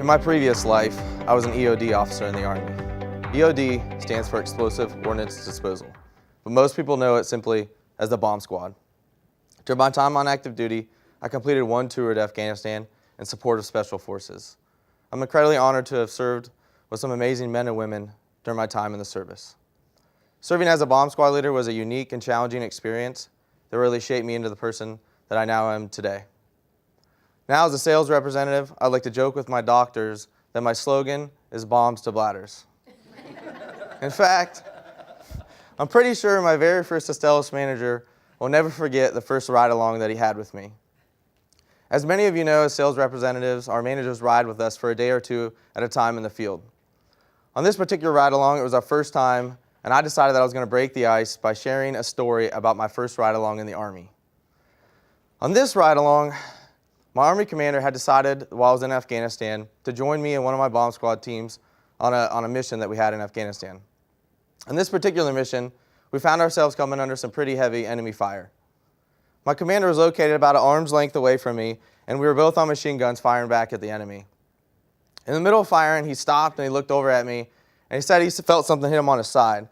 In my previous life, I was an EOD officer in the Army. EOD stands for Explosive Ordnance Disposal, but most people know it simply as the Bomb Squad. During my time on active duty, I completed one tour to Afghanistan in support of Special Forces. I'm incredibly honored to have served with some amazing men and women during my time in the service. Serving as a Bomb Squad leader was a unique and challenging experience that really shaped me into the person that I now am today. Now, as a sales representative, I like to joke with my doctors that my slogan is bombs to bladders. In fact, I'm pretty sure my very first Astellas manager will never forget the first ride-along that he had with me. As many of you know, as sales representatives, our managers ride with us for a day or two at a time in the field. On this particular ride-along, it was our first time, and I decided that I was going to break the ice by sharing a story about my first ride-along in the Army. On this ride-along, my Army commander had decided while I was in Afghanistan to join me in one of my bomb squad teams on a mission that we had in Afghanistan. On this particular mission, we found ourselves coming under some pretty heavy enemy fire. My commander was located about an arm's length away from me, and we were both on machine guns firing back at the enemy. In the middle of firing, he stopped and he looked over at me, and he said he felt something hit him on his side.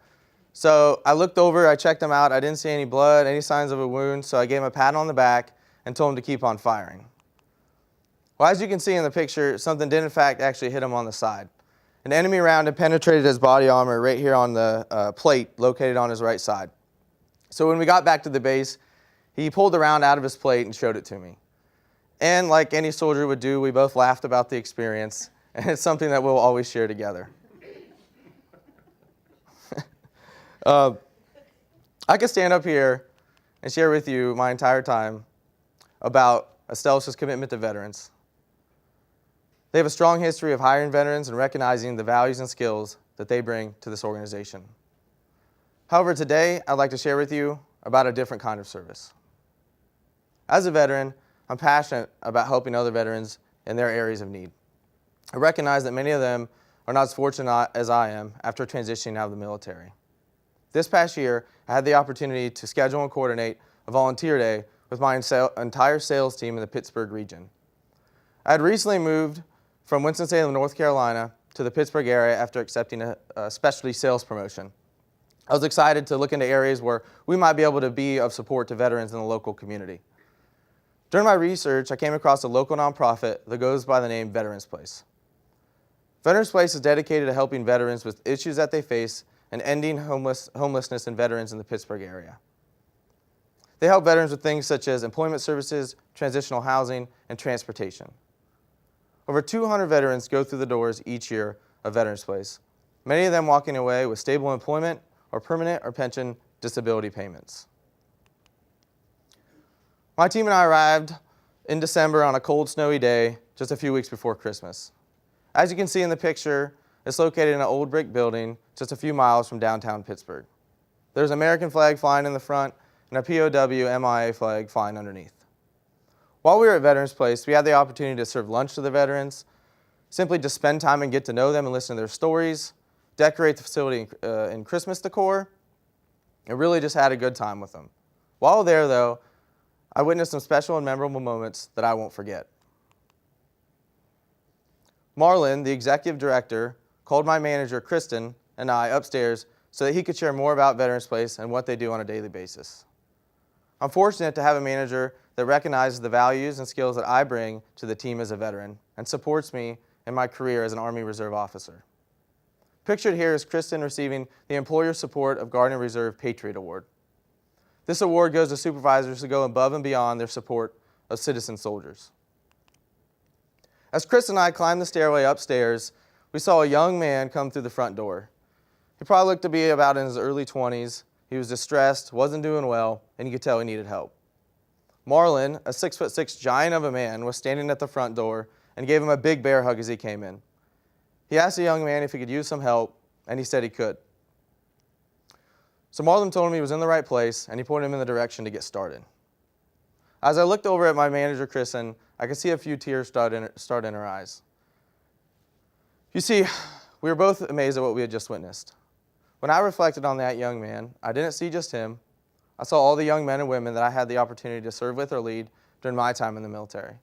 So I looked over, I checked him out, I didn't see any blood, any signs of a wound, so I gave him a pat on the back and told him to keep on firing. Well, as you can see in the picture, something did in fact actually hit him on the side. An enemy round had penetrated his body armor right here on the plate located on his right side. So when we got back to the base, he pulled the round out of his plate and showed it to me. And like any soldier would do, we both laughed about the experience, and it's something that we'll always share together. I could stand up here and share with you my entire time about Astellas' commitment to veterans. They have a strong history of hiring veterans and recognizing the values and skills that they bring to this organization. However, today I'd like to share with you about a different kind of service. As a veteran, I'm passionate about helping other veterans in their areas of need. I recognize that many of them are not as fortunate as I am after transitioning out of the military. This past year, I had the opportunity to schedule and coordinate a volunteer day with my entire sales team in the Pittsburgh region. I had recently moved from Winston-Salem, North Carolina to the Pittsburgh area after accepting a specialty sales promotion. I was excited to look into areas where we might be able to be of support to veterans in the local community. During my research, I came across a local nonprofit that goes by the name Veterans Place. Veterans Place is dedicated to helping veterans with issues that they face and ending homelessness in veterans in the Pittsburgh area. They help veterans with things such as employment services, transitional housing, and transportation. Over 200 veterans go through the doors each year of Veterans Place, many of them walking away with stable employment or permanent or pension disability payments. My team and I arrived in December on a cold, snowy day just a few weeks before Christmas. As you can see in the picture, it's located in an old brick building just a few miles from downtown Pittsburgh. There's an American flag flying in the front and a POW MIA flag flying underneath. While we were at Veterans Place, we had the opportunity to serve lunch to the veterans, simply to spend time and get to know them and listen to their stories, decorate the facility in Christmas decor, and really just had a good time with them. While there, though, I witnessed some special and memorable moments that I won't forget. Marlon, the executive director, called my manager, Kristen, and I upstairs so that he could share more about Veterans Place and what they do on a daily basis. I'm fortunate to have a manager that recognizes the values and skills that I bring to the team as a veteran and supports me in my career as an Army Reserve officer. Pictured here is Kristen receiving the Employer Support of Guard and Reserve Patriot Award. This award goes to supervisors who go above and beyond their support of citizen soldiers. As Chris and I climbed the stairway upstairs, we saw a young man come through the front door. He probably looked to be about in his early 20s. He was distressed, wasn't doing well, and you could tell he needed help. Marlon, a 6'6" giant of a man, was standing at the front door and gave him a big bear hug as he came in. He asked the young man if he could use some help, and he said he could. So Marlon told him he was in the right place, and he pointed him in the direction to get started. As I looked over at my manager, Kristen, I could see a few tears start in her eyes. You see, we were both amazed at what we had just witnessed. When I reflected on that young man, I didn't see just him. I saw all the young men and women that I had the opportunity to serve with or lead during my time in the military.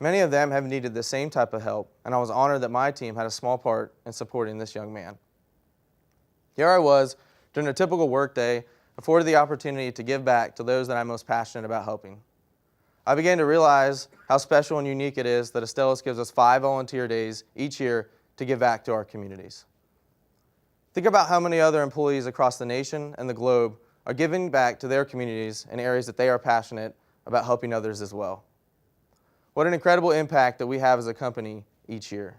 Many of them have needed the same type of help, and I was honored that my team had a small part in supporting this young man. Here I was, during a typical workday, afforded the opportunity to give back to those that I'm most passionate about helping. I began to realize how special and unique it is that Astellas gives us 5 volunteer days each year to give back to our communities. Think about how many other employees across the nation and the globe are giving back to their communities in areas that they are passionate about helping others as well. What an incredible impact that we have as a company each year.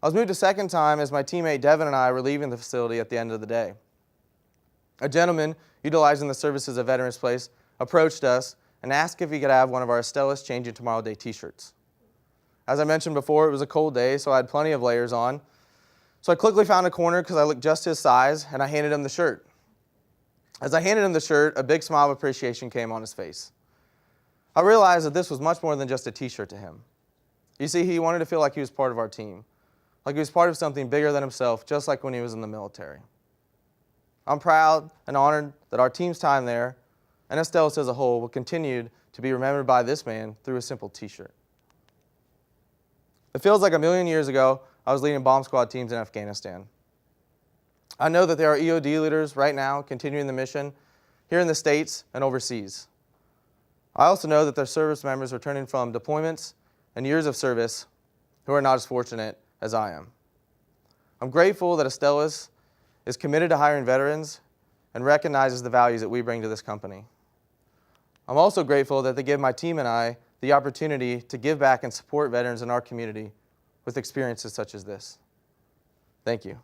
I was moved a second time as my teammate Devin and I were leaving the facility at the end of the day. A gentleman utilizing the services of Veterans Place approached us and asked if he could have one of our Astellas Changing Tomorrow Day t-shirts. As I mentioned before, it was a cold day, so I had plenty of layers on. So I quickly found a corner because I looked just his size, and I handed him the shirt. As I handed him the shirt, a big smile of appreciation came on his face. I realized that this was much more than just a t-shirt to him. You see, he wanted to feel like he was part of our team, like he was part of something bigger than himself, just like when he was in the military. I'm proud and honored that our team's time there, and Astellas as a whole, will continue to be remembered by this man through a simple t-shirt. It feels like a million years ago, I was leading bomb squad teams in Afghanistan. I know that there are EOD leaders right now continuing the mission here in the States and overseas. I also know that there are service members returning from deployments and years of service who are not as fortunate as I am. I'm grateful that Astellas is committed to hiring veterans and recognizes the values that we bring to this company. I'm also grateful that they give my team and I the opportunity to give back and support veterans in our community with experiences such as this. Thank you.